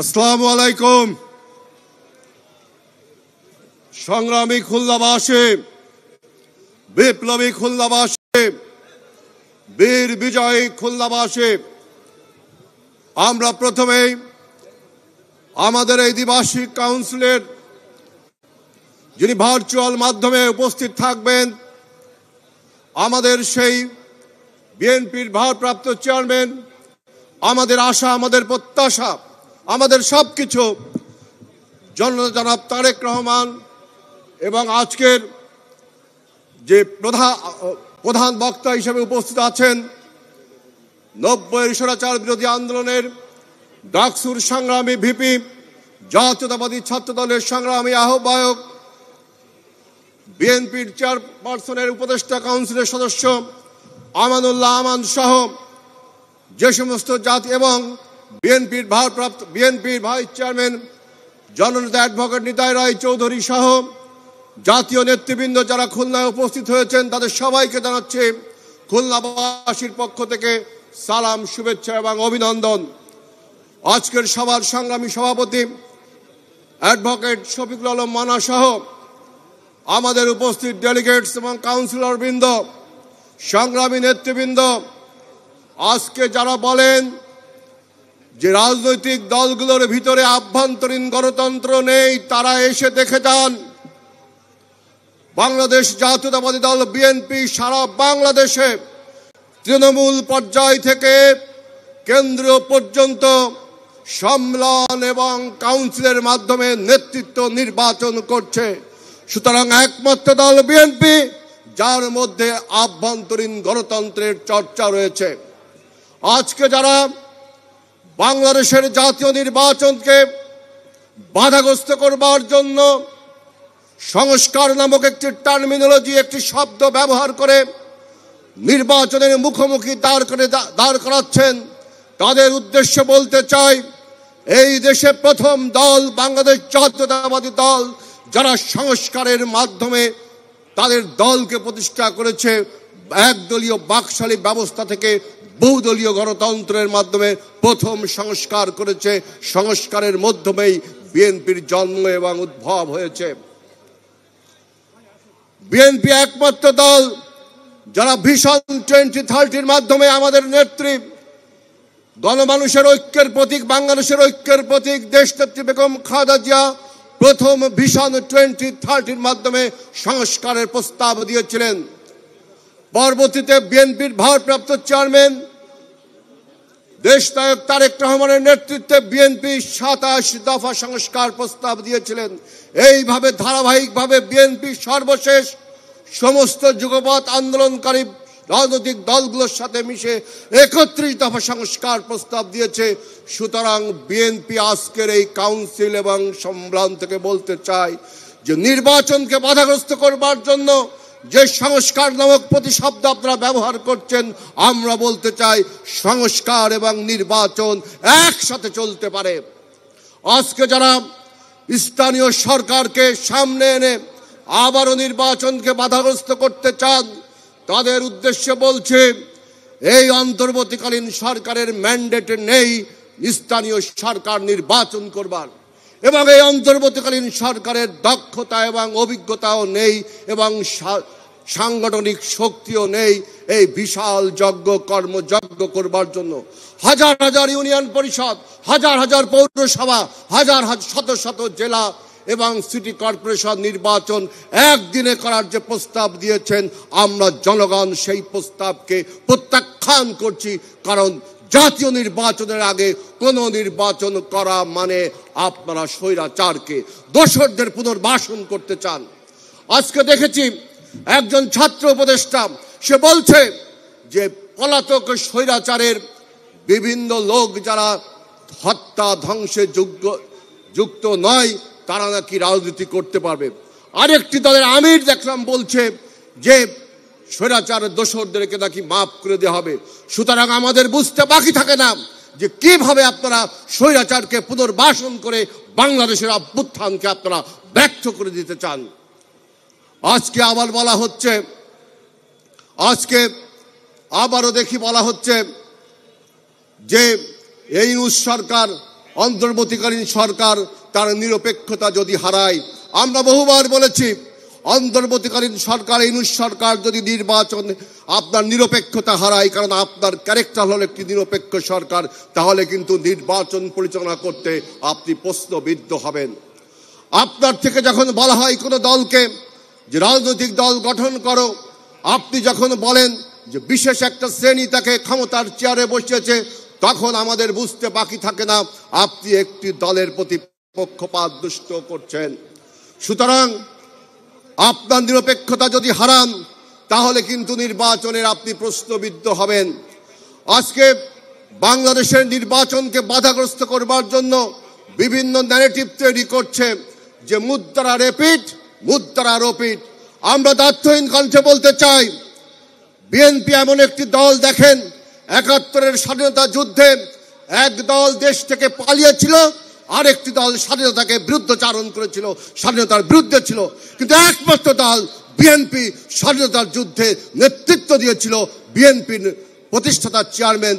আসসালামু আলাইকুম। সংগ্রামী খুলনাবাসী, বিপ্লবী খুলনাবাসী, বীর বিজয়ী খুলনাবাসী, আমরা প্রথমেই আমাদের এই দ্বিবার্ষিক কাউন্সিলের যিনি ভার্চুয়াল মাধ্যমে উপস্থিত থাকবেন, আমাদের সেই বিএনপির ভারপ্রাপ্ত চেয়ারম্যান, আমাদের আশা, আমাদের প্রত্যাশা, আমাদের সবকিছু জনাব তারেক রহমান এবং আজকের যে প্রধান বক্তা হিসেবে উপস্থিত আছেন 90 স্বৈরাচার বিরোধী আন্দোলনের ডাকসুর সংগ্রামী ভিপি, জাতীয়তাবাদী ছাত্র দলের সংগ্রামী আহ্বায়ক, বিএনপির চেয়ারপারসনের উপদেষ্টা কাউন্সিলের সদস্য আমানুল্লাহ আমান সহ যে সমস্ত জাতি এবং বিএনপির ভাইস চেয়ারম্যান জননেতা অ্যাডভোকেট নিতাই রায় চৌধুরী সহ জাতীয় নেতৃবৃন্দ যারা খুলনায় উপস্থিত হয়েছেন, তাদের সবাইকে জানাচ্ছি খুলনাবাসীর পক্ষ থেকে সালাম, শুভেচ্ছা এবং অভিনন্দন। আজকের সভার সংগ্রামী সভাপতি অ্যাডভোকেট শফিকুল আলম মানা সহ আমাদের উপস্থিত ডেলিগেটস এবং কাউন্সিলর বৃন্দ, সংগ্রামী নেতৃবৃন্দ, আজকে যারা বলেন যে রাজনৈতিক দলগুলোর ভিতরে আভ্যন্তরীণ গণতন্ত্র নেই, তারা এসে দেখে যান বাংলাদেশ জাতীয়তাবাদী দল বিএনপি সারা বাংলাদেশে তৃণমূল পর্যায় থেকে কেন্দ্রীয় পর্যন্ত সম্মেলন এবং কাউন্সিলের মাধ্যমে নেতৃত্ব নির্বাচন করছে। সুতরাং একমাত্র দল বিএনপি যার মধ্যে আভ্যন্তরীণ গণতন্ত্রের চর্চা রয়েছে। আজকে যারা বাংলাদেশের জাতীয় নির্বাচনকে বাধাগ্রস্ত করবার জন্য সংস্কার নামক একটি টার্মিনোলজি, একটি শব্দ ব্যবহার করে নির্বাচনের মুখোমুখি দাঁড় করাচ্ছেন, তাদের উদ্দেশ্যে বলতে চাই, এই দেশে প্রথম দল বাংলাদেশ জাতীয়তাবাদী দল যারা সংস্কারের মাধ্যমে তাদের দলকে প্রতিষ্ঠা করেছে, একদলীয় বাকশালী ব্যবস্থা থেকে বহুদলীয় গণতন্ত্রের মাধ্যমে প্রথম সংস্কার করেছে। সংস্কারের মাধ্যমেই বিএনপির জন্ম এবং উদ্ভব হয়েছে। বিএনপি একমাত্র দল যারা ভিশন 2030 মাধ্যমে আমাদের নেত্রী, গণমানুষের ঐক্যের প্রতীক, বাংলাদেশের ঐক্যের প্রতীক দেশনেত্রী বেগম খালেদা জিয়া প্রথম ভিশন 2030 মাধ্যমে সংস্কারের প্রস্তাব দিয়েছিলেন। পরবর্তীতে বিএনপির ভারপ্রাপ্ত চেয়ারম্যান দেশনায়ক তারেক রহমানের নেতৃত্বে বিএনপি 27 দফা সংস্কার প্রস্তাব দিয়েছিলেন। এইভাবে ধারাবাহিকভাবে বিএনপি সর্বশেষ সমস্ত যুগপৎ আন্দোলনকারী রাজনৈতিক দলগুলোর সাথে মিশে 31 দফা সংস্কার প্রস্তাব দিয়েছে। সুতরাং বিএনপি আজকের এই কাউন্সিল এবং সম্মেলন থেকে বলতে চাই যে নির্বাচনকে বাধাগ্রস্ত করবার জন্য যে সংস্কার নামক প্রতিশব্দ আপনারা ব্যবহার করছেন, আমরা বলতে চাই সংস্কার এবং নির্বাচন একসাথে চলতে পারে। আজকে যারা স্থানীয় সরকারকে সামনে এনে আবারও নির্বাচনকে বাধাগ্রস্ত করতে চান, তাদের উদ্দেশ্যে বলছে এই অন্তর্বর্তীকালীন সরকারের ম্যান্ডেট নেই স্থানীয় সরকার নির্বাচন করবার, এবং এই অন্তর্বর্তীকালীন সরকারের দক্ষতা এবং অভিজ্ঞতাও নেই এবং সাংগঠনিক শক্তিও নেই এই বিশাল কর্মযজ্ঞ করবার জন্য। হাজার হাজার ইউনিয়ন পরিষদ, হাজার হাজার পৌরসভা, হাজার শত শত জেলা এবং সিটি কর্পোরেশন নির্বাচন একদিনে করার যে প্রস্তাব দিয়েছেন, আমরা জনগণ সেই প্রস্তাবকে প্রত্যাখ্যান করছি। কারণ জাতীয় নির্বাচনের আগে কোন নির্বাচন করা মানে আপনারা স্বৈরাচারকে, দোসরদের পুনর্বাসন করতে চান। আজকে দেখেছি একজন ছাত্র উপদেষ্টা, সে বলছে যে পলাতক স্বৈরাচারের বিভিন্ন লোক যারা হত্যা ধ্বংসে যুক্ত নয়, তারা নাকি রাজনীতি করতে পারবে। আরেকটি দলের আমির দেখলাম বলছে যে স্বৈরাচারের দোসরদেরকে নাকি মাফ করে দেওয়া হবে। সুতরাং আমাদের বুঝতে বাকি থাকে না যে কিভাবে আপনারা স্বৈরাচারকে পুনর্বাসন করে বাংলাদেশের অভ্যুত্থানকে আপনারা ব্যর্থ করে দিতে চান। আজকে আবার বলা হচ্ছে, আজকে আবারও দেখি বলা হচ্ছে যে এই ইউনূস সরকার অন্তর্বর্তীকালীন সরকার তার নিরপেক্ষতা যদি হারায়, আমরা বহুবার বলেছি অন্তর্বর্তীকালীন সরকার, ইউনূস সরকার যদি নির্বাচন আপনার নিরপেক্ষতা হারায়, কারণ আপনার ক্যারেক্টার হলো একটি নিরপেক্ষ সরকার, তাহলে কিন্তু নির্বাচন পরিচালনা করতে আপনি প্রশ্নবিদ্ধ হবেন। আপনার থেকে যখন বলা হয় কোনো দলকে যে রাজনৈতিক দল গঠন করো, আপনি যখন বলেন যে বিশেষ একটা শ্রেণী তাকে ক্ষমতার চেয়ারে বসিয়েছে, তখন আমাদের বুঝতে বাকি থাকে না আপনি একটি দলের প্রতি পক্ষপাত দুষ্ট করছেন। সুতরাং আপনার নিরপেক্ষতা যদি হারান, তাহলে কিন্তু নির্বাচনের আপনি প্রশ্নবিদ্ধ হবেন। আজকে বাংলাদেশের নির্বাচনকে বাধাগ্রস্ত করবার জন্য বিভিন্ন ন্যারেটিভ তৈরি করছে যে মুদ্রা রিপিট, মুদ্রা রোপিট। আমরা দায়িত্বহীন কণ্ঠে বলতে চাই, বিএনপি এমন একটি দল, দেখেন ৭১-এর স্বাধীনতা যুদ্ধে এক দল দেশ থেকে পালিয়েছিল, আরেকটি দল স্বাধীনতাকে বিরুদ্ধচারণ করেছিল, স্বাধীনতার বিরুদ্ধে ছিল, কিন্তু একমাত্র দল বিএনপি স্বাধীনতার যুদ্ধে নেতৃত্ব দিয়েছিল। বিএনপির প্রতিষ্ঠাতা চেয়ারম্যান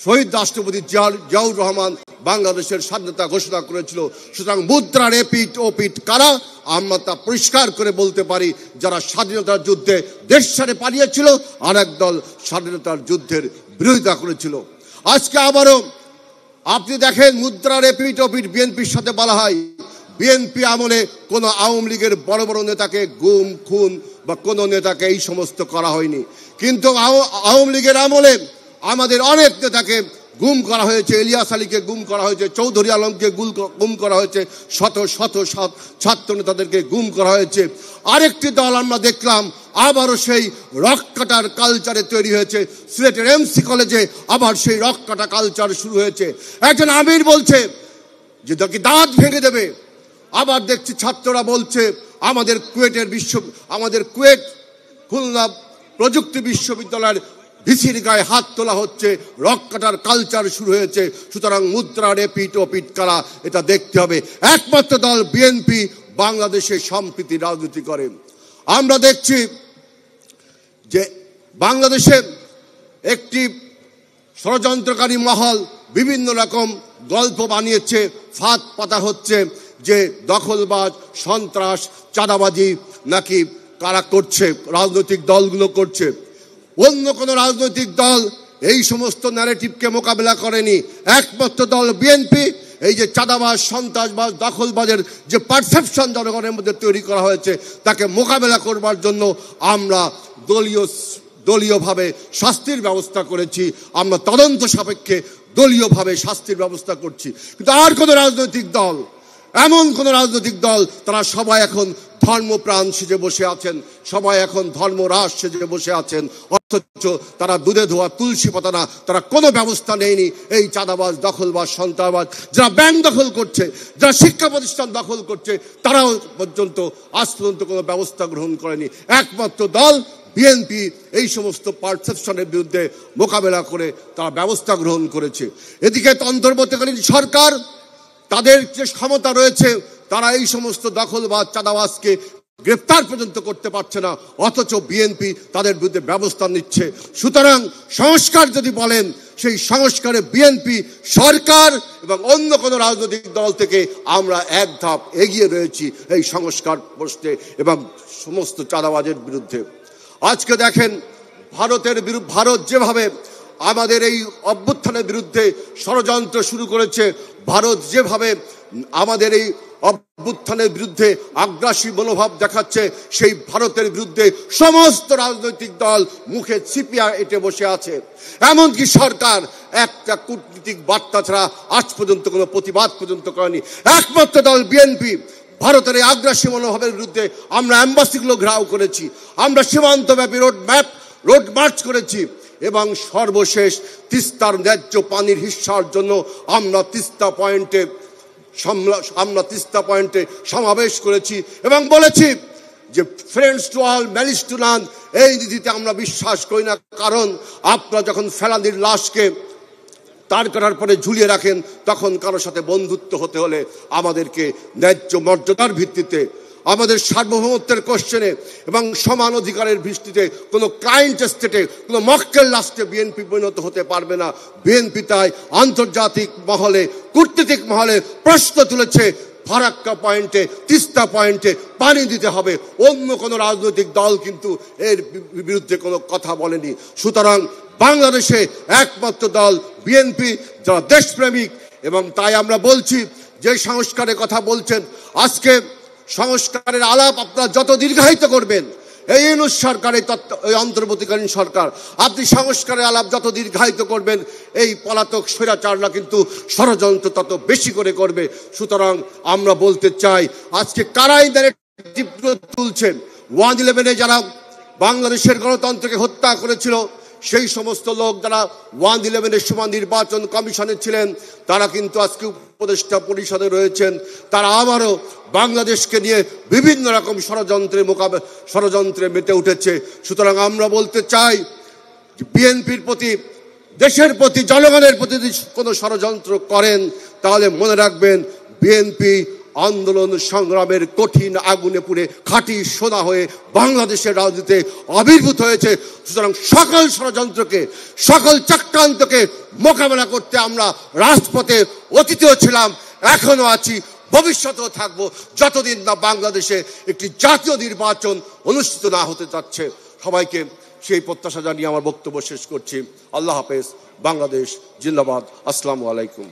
শহীদ রাষ্ট্রপতি জিয়াউর রহমান বাংলাদেশের স্বাধীনতা ঘোষণা করেছিল। সুতরাং মুদ্রার এপিঠ ওপিঠ কারা, আমরা তা পরিষ্কার করে বলতে পারি, যারা স্বাধীনতার যুদ্ধে দেশ ছেড়ে পালিয়েছিল, আর এক দল স্বাধীনতার যুদ্ধের বিরোধিতা করেছিল। আজকে আবারও আপনি দেখেন মুদ্রার এপিঠ ওপিঠ বিএনপির সাথে বলা হয়। বিএনপি আমলে কোনো আওয়ামী লীগের বড় বড় নেতাকে গুম খুন বা কোনো নেতাকে এই সমস্ত করা হয়নি, কিন্তু আওয়ামী লীগের আমলে আমাদের অনেক নেতাকে গুম করা হয়েছে। ইলিয়াস আলীকে গুম করা হয়েছে, চৌধুরী আলমকে গুম করা হয়েছে, শত শত ছাত্র নেতাদেরকে গুম করা হয়েছে। আরেকটি দল আমরা দেখলাম আবারও সেই রক কাটার কালচারে তৈরি হয়েছে। সিলেটের এমসি কলেজে আবার সেই রক কাটা কালচার শুরু হয়েছে। একজন আমির বলছে যে দাঁত ভেঙে দেবে, আবার দেখছি ছাত্ররা বলছে আমাদের কুয়েট খুলনা প্রযুক্তি বিশ্ববিদ্যালয়ের ভিসির গায়ে হাত তোলা হচ্ছে, রক কাটার কালচার শুরু হয়েছে। সুতরাং মুদ্রার এপিঠ ওপিঠ কারা, এটা দেখতে হবে। একমাত্র দল বিএনপি বাংলাদেশে সম্প্রীতি রাজনীতি করে। আমরা দেখছি যে বাংলাদেশে একটি ষড়যন্ত্রকারী মহল বিভিন্ন রকম গল্প বানিয়েছে, ফাঁদ পাতা হচ্ছে যে দখলবাজ, সন্ত্রাস, চাঁদাবাজি নাকি কারা করছে, রাজনৈতিক দলগুলো করছে। অন্য কোনো রাজনৈতিক দল এই সমস্ত ন্যারেটিভকে মোকাবেলা করেনি। একমাত্র দল বিএনপি এই যে চাঁদাবাজ, সন্ত্রাসবাজ, দখলবাজের যে পারসেপশন জনগণের মধ্যে তৈরি করা হয়েছে, তাকে মোকাবেলা করবার জন্য আমরা দলীয়ভাবে শাস্তির ব্যবস্থা করেছি। আমরা তদন্ত সাপেক্ষে দলীয়ভাবে শাস্তির ব্যবস্থা করছি। কিন্তু আর কোনো রাজনৈতিক দল, এমন কোন রাজনৈতিক দল, তারা সবাই এখন ধর্মপ্রাণ সেজে বসে আছেন, সবাই এখন ধর্মরাস সেজে বসে আছেন, অথচ তারা দুধে ধোয়া তুলসী পাতা না, তারা কোনো ব্যবস্থা নেয়নি। এই চাঁদাবাজ, দখলবাজ, সন্ত্রাসবাজ, যারা ব্যাংক দখল করছে, যারা শিক্ষা প্রতিষ্ঠান দখল করছে, তারাও পর্যন্ত আজ পর্যন্ত কোনো ব্যবস্থা গ্রহণ করেনি। একমাত্র দল বিএনপি এই সমস্ত পারসেপশনের বিরুদ্ধে মোকাবেলা করে তারা ব্যবস্থা গ্রহণ করেছে। এদিকে অন্তর্বর্তীকালীন সরকার, তাদের যে ক্ষমতা রয়েছে, তারা এই সমস্ত দখলবাজ, চাঁদাবাজকে গ্রেফতার পর্যন্ত করতে পারছে না, অথচ বিএনপি তাদের বিরুদ্ধে ব্যবস্থা নিচ্ছে। সুতরাং সংস্কার যদি বলেন, সেই সংস্কারে বিএনপি সরকার এবং অন্য কোনো রাজনৈতিক দল থেকে আমরা এক ধাপ এগিয়ে রয়েছি এই সংস্কার প্রশ্নে এবং সমস্ত চাঁদাবাজের বিরুদ্ধে। আজকে দেখেন ভারত যেভাবে আমাদের এই অভ্যুত্থানের বিরুদ্ধে ষড়যন্ত্র শুরু করেছে, ভারত যেভাবে আমাদের এই অভ্যুত্থানের বিরুদ্ধে আগ্রাসী মনোভাব দেখাচ্ছে, সেই ভারতের বিরুদ্ধে সমস্ত রাজনৈতিক দল মুখে ছিপিয়া এঁটে বসে আছে। এমনকি সরকার একটা কূটনীতিক বার্তা ছাড়া আজ পর্যন্ত কোনো প্রতিবাদ পর্যন্ত করেনি। একমাত্র দল বিএনপি ভারতের এই আগ্রাসী মনোভাবের বিরুদ্ধে আমরা অ্যাম্বাসিগুলো ঘেরাও করেছি, আমরা সীমান্তব্যাপী রোড মার্চ করেছি, এবং সর্বশেষ তিস্তার ন্যায্য পানির হিস্সার জন্য আমরা তিস্তা পয়েন্টে সমাবেশ করেছি এবং বলেছি যে friends to all, malice two নান, এই নীতিতে আমরা বিশ্বাস করি না। কারণ আপনারা যখন ফেলানির লাশকে তার করার পরে ঝুলিয়ে রাখেন, তখন কারোর সাথে বন্ধুত্ব হতে হলে আমাদেরকে ন্যায্য মর্যাদার ভিত্তিতে আমাদের সার্বভৌমত্বের কোশ্চেনে এবং সমান অধিকারের ভিত্তিতে কোনো ক্লায়েন্ট স্টেটে, কোনো মক্কেল রাষ্ট্রে বিএনপি পরিণত হতে পারবে না। বিএনপি তাই আন্তর্জাতিক মহলে, কূটনৈতিক মহলে প্রশ্ন তুলেছে, ফারাক্কা পয়েন্টে, তিস্তা পয়েন্টে পানি দিতে হবে। অন্য কোনো রাজনৈতিক দল কিন্তু এর বিরুদ্ধে কোনো কথা বলেনি। সুতরাং বাংলাদেশে একমাত্র দল বিএনপি, যারা দেশপ্রেমিক। এবং তাই আমরা বলছি, যে সংস্কারের কথা বলছেন, আজকে সংস্কারের আলাপ আপনারা যত দীর্ঘায়িত করবেন, এই ইউনূস সরকার, এই অন্তর্বর্তীকালীন সরকার, আপনি সংস্কারের আলাপ যত দীর্ঘায়িত করবেন, এই পলাতক স্বৈরাচাররা কিন্তু ষড়যন্ত্র তত বেশি করে করবে। সুতরাং আমরা বলতে চাই, আজকে কারাই তীব্র তুলছেন 111-এ যারা বাংলাদেশের গণতন্ত্রকে হত্যা করেছিল, সেই সমস্ত লোক যারা 111-এর সময় নির্বাচন কমিশনে ছিলেন, তারা কিন্তু আজকে উপদেষ্টা পরিষদে রয়েছেন। তারা আবারও বাংলাদেশকে নিয়ে বিভিন্ন রকম ষড়যন্ত্রে মেতে উঠেছে। সুতরাং আমরা বলতে চাই, বিএনপির প্রতি, দেশের প্রতি, জনগণের প্রতি যদি কোনো ষড়যন্ত্র করেন, তাহলে মনে রাখবেন, বিএনপি আন্দোলন সংগ্রামের কঠিন আগুনে পুড়ে খাঁটি সোনা হয়ে বাংলাদেশের রাজনীতিতে আবির্ভূত হয়েছে। সুতরাং সকল ষড়যন্ত্রকে, সকল চক্রান্তকে মোকাবেলা করতে আমরা রাজপথে অতীতেও ছিলাম, এখনো আছি, ভবিষ্যতেও থাকবো, যতদিন না বাংলাদেশে একটি জাতীয় নির্বাচন অনুষ্ঠিত না হতে যাচ্ছে। সবাইকে সেই প্রত্যাশা জানিয়ে আমার বক্তব্য শেষ করছি। আল্লাহ হাফেজ। বাংলাদেশ জিন্দাবাদ। আসসালামু আলাইকুম।